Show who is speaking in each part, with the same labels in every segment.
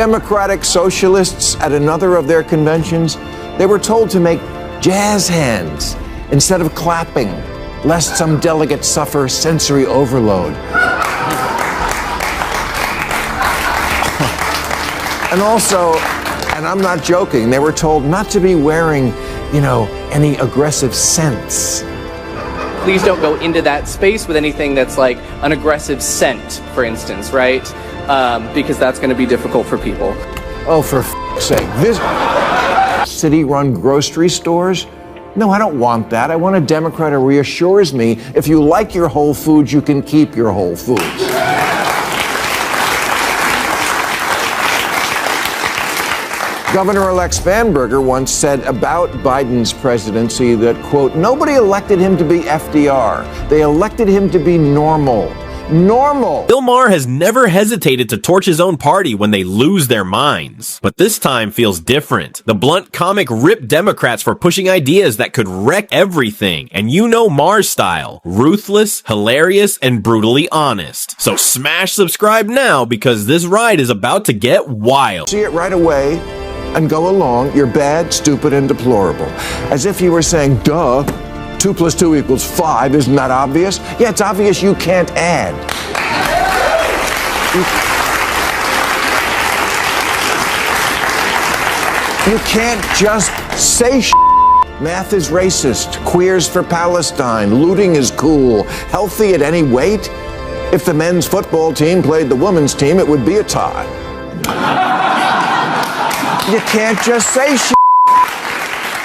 Speaker 1: Democratic socialists at another of their conventions, they were told to make jazz hands instead of clapping, lest some delegate suffer sensory overload. And also, and I'm not joking, they were told not to be wearing, any aggressive scents.
Speaker 2: Please don't go into that space with anything that's like an aggressive scent, for instance, right? Because that's going to be difficult for people.
Speaker 1: Oh, for f***'s sake. This city-run grocery stores? No, I don't want that. I want a Democrat who reassures me if you like your Whole Foods, you can keep your Whole Foods. Governor-elect Spanberger once said about Biden's presidency that, quote, nobody elected him to be FDR. They elected him to be normal. Normal.
Speaker 3: Bill Maher has never hesitated to torch his own party when they lose their minds. But this time feels different. The blunt comic ripped Democrats for pushing ideas that could wreck everything. And you know Maher's style. Ruthless, hilarious, and brutally honest. So smash subscribe now because this ride is about to get wild.
Speaker 1: See it right away and go along. You're bad, stupid, and deplorable. As if you were saying, duh. 2 + 2 = 5, isn't that obvious? Yeah, it's obvious you can't add. You can't just say math is racist, queers for Palestine, looting is cool, healthy at any weight. If the men's football team played the women's team, it would be a tie. You can't just say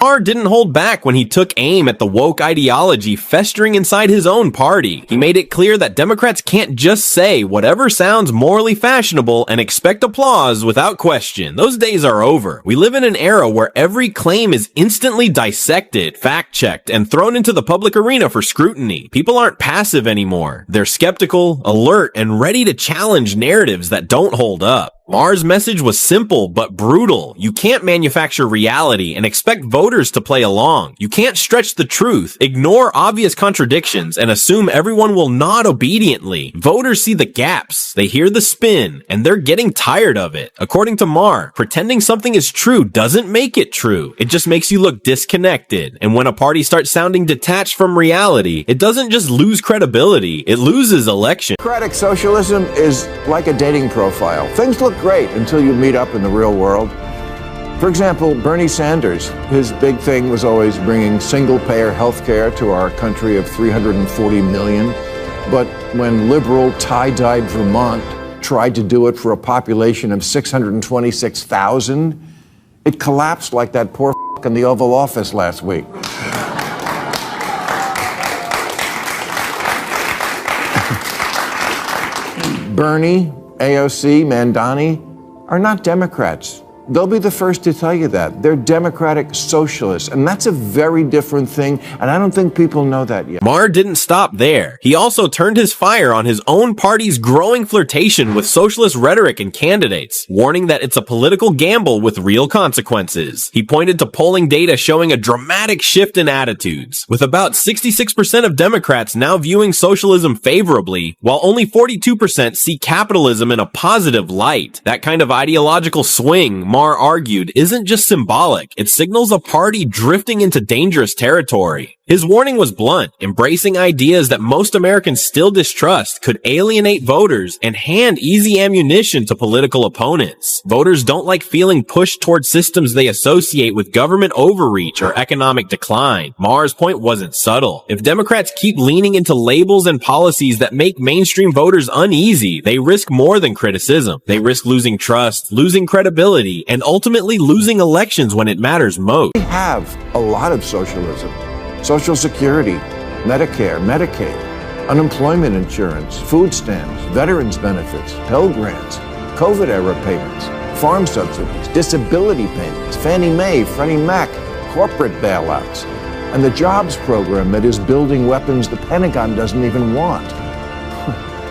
Speaker 3: Maher didn't hold back when he took aim at the woke ideology festering inside his own party. He made it clear that Democrats can't just say whatever sounds morally fashionable and expect applause without question. Those days are over. We live in an era where every claim is instantly dissected, fact-checked, and thrown into the public arena for scrutiny. People aren't passive anymore. They're skeptical, alert, and ready to challenge narratives that don't hold up. Maher's message was simple but brutal. You can't manufacture reality and expect voters to play along. You can't stretch the truth, ignore obvious contradictions, and assume everyone will nod obediently. Voters see the gaps, they hear the spin, and they're getting tired of it. According to Maher, pretending something is true doesn't make it true. It just makes you look disconnected. And when a party starts sounding detached from reality, it doesn't just lose credibility, it loses election.
Speaker 1: Democratic socialism is like a dating profile. Things look great until you meet up in the real world. For example, Bernie Sanders, his big thing was always bringing single-payer health care to our country of 340 million. But when liberal tie-dyed Vermont tried to do it for a population of 626,000, it collapsed like that poor in the Oval Office last week. Bernie, AOC, Mandani are not Democrats. They'll be the first to tell you that. They're democratic socialists, and that's a very different thing, and I don't think people know that yet.
Speaker 3: Maher didn't stop there. He also turned his fire on his own party's growing flirtation with socialist rhetoric and candidates, warning that it's a political gamble with real consequences. He pointed to polling data showing a dramatic shift in attitudes, with about 66% of Democrats now viewing socialism favorably, while only 42% see capitalism in a positive light. That kind of ideological swing, Maher argued, isn't just symbolic, it signals a party drifting into dangerous territory. His warning was blunt. Embracing ideas that most Americans still distrust could alienate voters and hand easy ammunition to political opponents. Voters don't like feeling pushed toward systems they associate with government overreach or economic decline. Maher's point wasn't subtle. If Democrats keep leaning into labels and policies that make mainstream voters uneasy, they risk more than criticism. They risk losing trust, losing credibility, and ultimately losing elections when it matters most.
Speaker 1: We have a lot of socialism. Social Security, Medicare, Medicaid, unemployment insurance, food stamps, veterans benefits, Pell Grants, COVID-era payments, farm subsidies, disability payments, Fannie Mae, Freddie Mac, corporate bailouts, and the jobs program that is building weapons the Pentagon doesn't even want.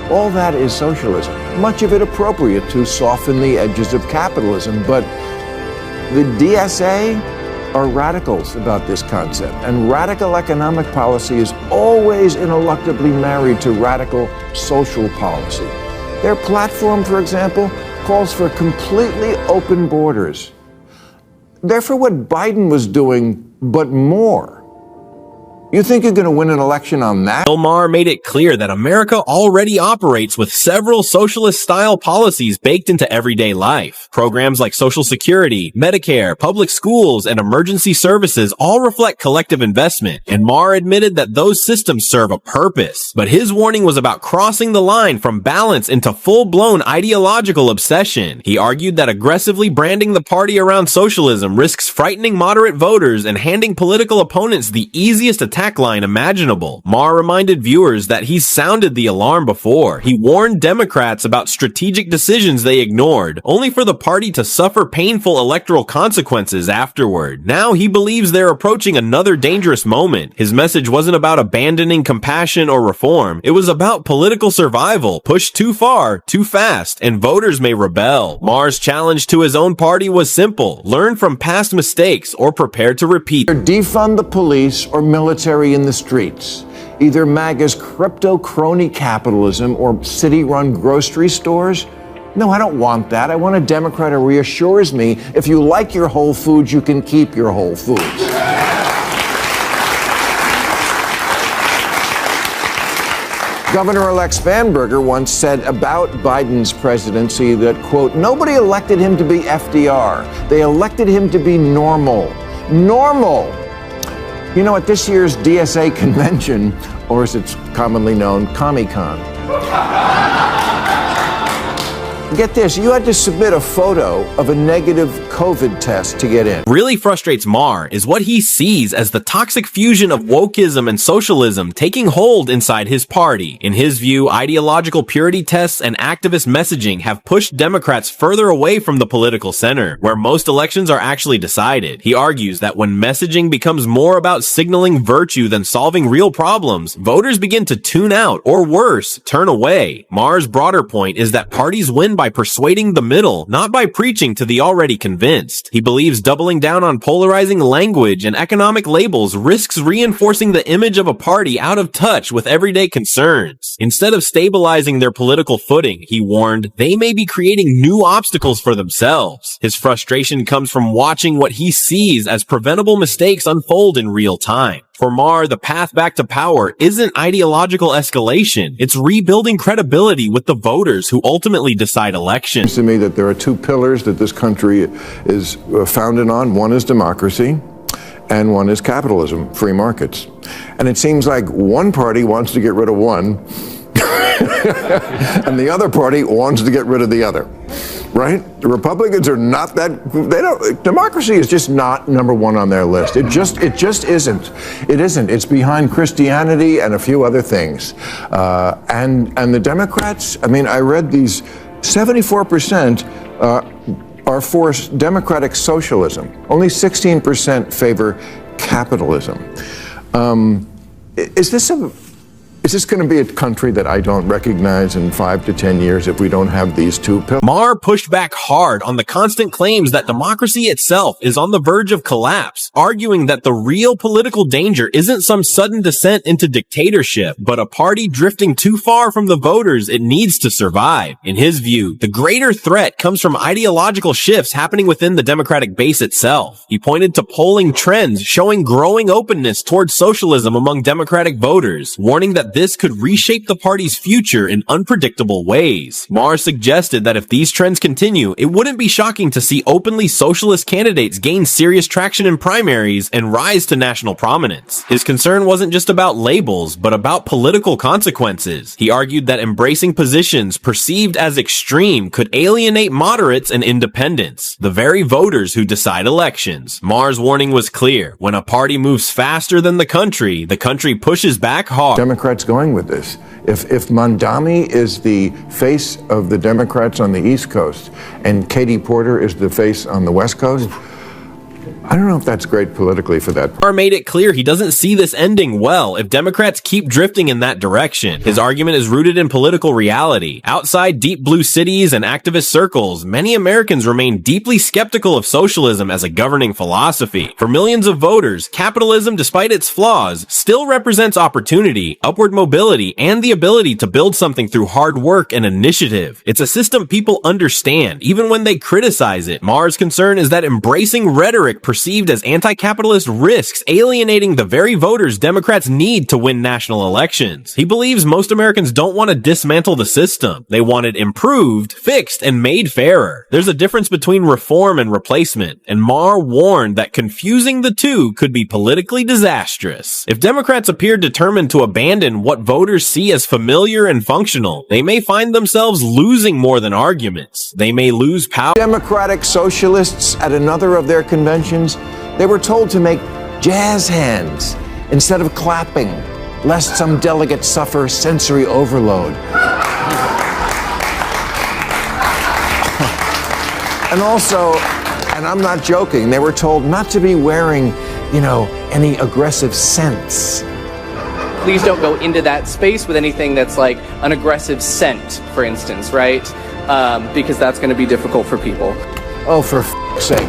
Speaker 1: All that is socialism, much of it appropriate to soften the edges of capitalism, but the DSA are radicals about this concept, and radical economic policy is always ineluctably married to radical social policy. Their platform, for example, calls for completely open borders. They're for what Biden was doing, but more. You think you're going to win an election on that?
Speaker 3: Maher made it clear that America already operates with several socialist-style policies baked into everyday life. Programs like Social Security, Medicare, public schools, and emergency services all reflect collective investment, and Maher admitted that those systems serve a purpose. But his warning was about crossing the line from balance into full-blown ideological obsession. He argued that aggressively branding the party around socialism risks frightening moderate voters and handing political opponents the easiest attack line imaginable. Maher reminded viewers that he's sounded the alarm before. He warned Democrats about strategic decisions they ignored, only for the party to suffer painful electoral consequences afterward. Now he believes they're approaching another dangerous moment. His message wasn't about abandoning compassion or reform. It was about political survival, pushed too far, too fast, and voters may rebel. Maher's challenge to his own party was simple: learn from past mistakes or prepare to repeat.
Speaker 1: Defund the police or military in the streets. Either MAGA's crypto crony capitalism or city-run grocery stores. No, I don't want that. I want a Democrat who reassures me if you like your Whole Foods, you can keep your Whole Foods. Governor-elect Spanberger once said about Biden's presidency that, quote, nobody elected him to be FDR. They elected him to be normal. Normal. You know, at this year's DSA convention, or as it's commonly known, Comic-Con, get this, you had to submit a photo of a negative COVID test to get in.
Speaker 3: Really frustrates Maher is what he sees as the toxic fusion of wokeism and socialism taking hold inside his party. In his view, ideological purity tests and activist messaging have pushed Democrats further away from the political center, where most elections are actually decided. He argues that when messaging becomes more about signaling virtue than solving real problems, voters begin to tune out, or worse, turn away. Maher's broader point is that parties win by persuading the middle, not by preaching to the already convinced. He believes doubling down on polarizing language and economic labels risks reinforcing the image of a party out of touch with everyday concerns. Instead of stabilizing their political footing, he warned, they may be creating new obstacles for themselves. His frustration comes from watching what he sees as preventable mistakes unfold in real time. For Maher, the path back to power isn't ideological escalation. It's rebuilding credibility with the voters who ultimately decide elections.
Speaker 1: It seems to me that there are two pillars that this country is founded on. One is democracy, and one is capitalism, free markets. And it seems like one party wants to get rid of one, and the other party wants to get rid of the other. Right? The Republicans are not that, democracy is just not number one on their list. It just isn't. It isn't. It's behind Christianity and a few other things. And the Democrats, I mean, I read these, 74% are for democratic socialism. Only 16% favor capitalism. Is this going to be a country that I don't recognize in 5 to 10 years if we don't have these two pillars?
Speaker 3: Maher pushed back hard on the constant claims that democracy itself is on the verge of collapse, arguing that the real political danger isn't some sudden descent into dictatorship, but a party drifting too far from the voters it needs to survive. In his view, the greater threat comes from ideological shifts happening within the Democratic base itself. He pointed to polling trends showing growing openness towards socialism among Democratic voters, warning that this could reshape the party's future in unpredictable ways. Maher suggested that if these trends continue, it wouldn't be shocking to see openly socialist candidates gain serious traction in primaries and rise to national prominence. His concern wasn't just about labels, but about political consequences. He argued that embracing positions perceived as extreme could alienate moderates and independents, the very voters who decide elections. Maher's warning was clear. When a party moves faster than the country pushes back hard.
Speaker 1: Democrats going with this. If Mondami is the face of the Democrats on the East Coast and Katie Porter is the face on the West Coast, I don't know if that's great politically for that.
Speaker 3: Maher made it clear he doesn't see this ending well if Democrats keep drifting in that direction. His argument is rooted in political reality. Outside deep blue cities and activist circles, many Americans remain deeply skeptical of socialism as a governing philosophy. For millions of voters, capitalism, despite its flaws, still represents opportunity, upward mobility, and the ability to build something through hard work and initiative. It's a system people understand, even when they criticize it. Maher's concern is that embracing rhetoric perceived as anti-capitalist risks alienating the very voters Democrats need to win national elections. He believes most Americans don't want to dismantle the system. They want it improved, fixed, and made fairer. There's a difference between reform and replacement, and Maher warned that confusing the two could be politically disastrous. If Democrats appear determined to abandon what voters see as familiar and functional, they may find themselves losing more than arguments. They may lose power.
Speaker 1: Democratic socialists at another of their conventions, they were told to make jazz hands instead of clapping, lest some delegate suffer sensory overload. And also, and I'm not joking, they were told not to be wearing, any aggressive scents.
Speaker 2: Please don't go into that space with anything that's like an aggressive scent, for instance, right? Because that's going to be difficult for people.
Speaker 1: Oh, for f***'s sake.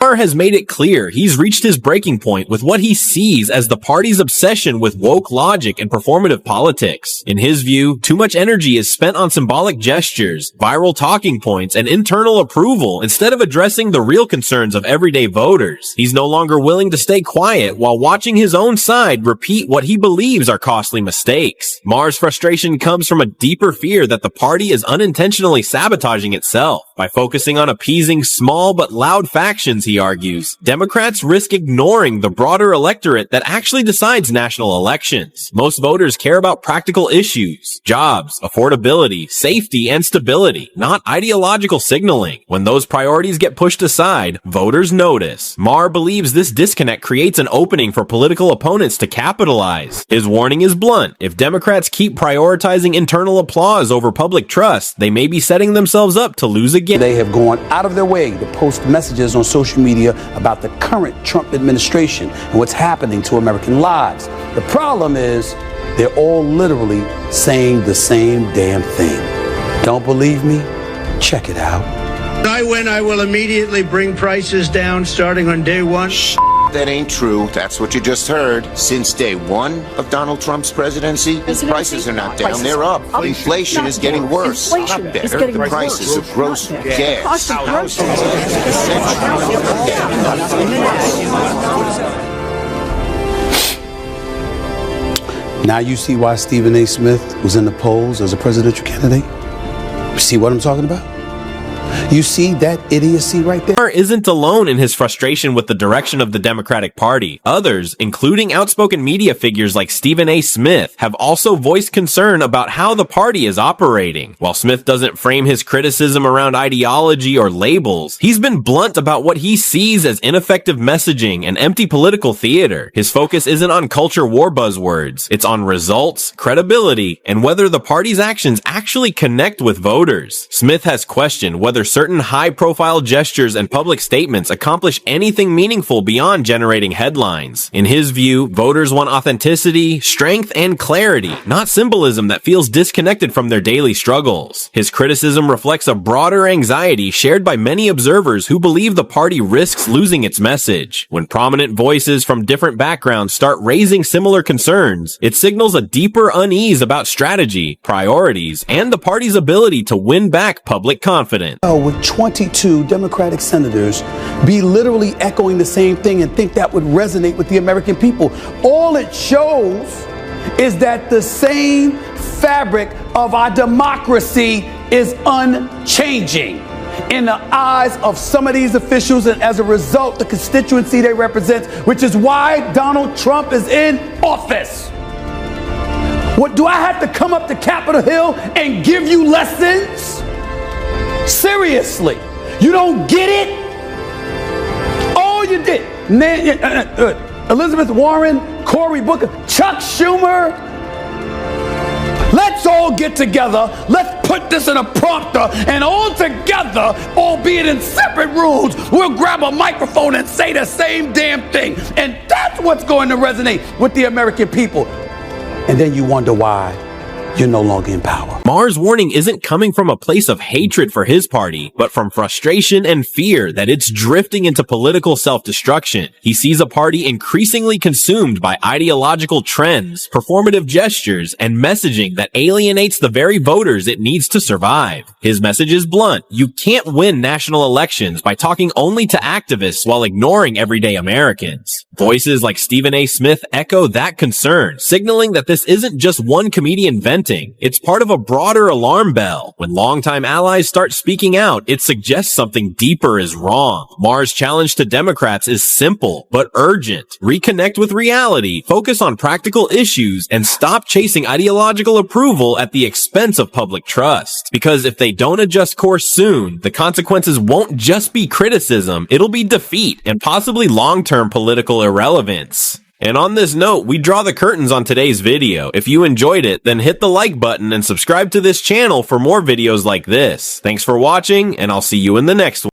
Speaker 3: Maher has made it clear he's reached his breaking point with what he sees as the party's obsession with woke logic and performative politics. In his view, too much energy is spent on symbolic gestures, viral talking points, and internal approval instead of addressing the real concerns of everyday voters. He's no longer willing to stay quiet while watching his own side repeat what he believes are costly mistakes. Maher's frustration comes from a deeper fear that the party is unintentionally sabotaging itself. By focusing on appeasing small but loud factions, he argues, Democrats risk ignoring the broader electorate that actually decides national elections. Most voters care about practical issues, jobs, affordability, safety, and stability, not ideological signaling. When those priorities get pushed aside, voters notice. Maher believes this disconnect creates an opening for political opponents to capitalize. His warning is blunt. If Democrats keep prioritizing internal applause over public trust, they may be setting themselves up to lose again.
Speaker 4: They have gone out of their way to post messages on social media about the current Trump administration and what's happening to American lives. The problem is they're all literally saying the same damn thing. Don't believe me? Check it out.
Speaker 5: When I win, I will immediately bring prices down starting on day one.
Speaker 6: That ain't true. That's what you just heard. Since day one of Donald Trump's presidency, prices are not down, they're up. Inflation is getting worse, not better. The prices of gross gas.
Speaker 4: Now you see why Stephen A. Smith was in the polls as a presidential candidate? You see what I'm talking about? You see that idiocy right there?
Speaker 3: Maher isn't alone in his frustration with the direction of the Democratic Party. Others, including outspoken media figures like Stephen A. Smith, have also voiced concern about how the party is operating. While Smith doesn't frame his criticism around ideology or labels, he's been blunt about what he sees as ineffective messaging and empty political theater. His focus isn't on culture war buzzwords. It's on results, credibility, and whether the party's actions actually connect with voters. Smith has questioned whether certain high-profile gestures and public statements accomplish anything meaningful beyond generating headlines. In his view, voters want authenticity, strength, and clarity, not symbolism that feels disconnected from their daily struggles. His criticism reflects a broader anxiety shared by many observers who believe the party risks losing its message. When prominent voices from different backgrounds start raising similar concerns, it signals a deeper unease about strategy, priorities, and the party's ability to win back public confidence.
Speaker 4: Would 22 Democratic senators be literally echoing the same thing and think that would resonate with the American people? All it shows is that the same fabric of our democracy is unchanging in the eyes of some of these officials, and as a result, the constituency they represent, which is why Donald Trump is in office. What, do I have to come up to Capitol Hill and give you lessons? Seriously, you don't get it? All you did, Elizabeth Warren, Cory Booker, Chuck Schumer, Let's all get together. Let's put this in a prompter, and all together, albeit in separate rooms, we'll grab a microphone and say the same damn thing. And that's what's going to resonate with the American people. And then you wonder why you're no longer in power.
Speaker 3: Maher's warning isn't coming from a place of hatred for his party, but from frustration and fear that it's drifting into political self-destruction. He sees a party increasingly consumed by ideological trends, performative gestures, and messaging that alienates the very voters it needs to survive. His message is blunt. You can't win national elections by talking only to activists while ignoring everyday Americans. Voices like Stephen A. Smith echo that concern, signaling that this isn't just one comedian venting. It's part of a broader alarm bell. When longtime allies start speaking out, it suggests something deeper is wrong. Maher's challenge to Democrats is simple, but urgent. Reconnect with reality, focus on practical issues, and stop chasing ideological approval at the expense of public trust. Because if they don't adjust course soon, the consequences won't just be criticism, it'll be defeat and possibly long-term political irrelevance. And on this note, we draw the curtains on today's video. If you enjoyed it, then hit the like button and subscribe to this channel for more videos like this. Thanks for watching, and I'll see you in the next one.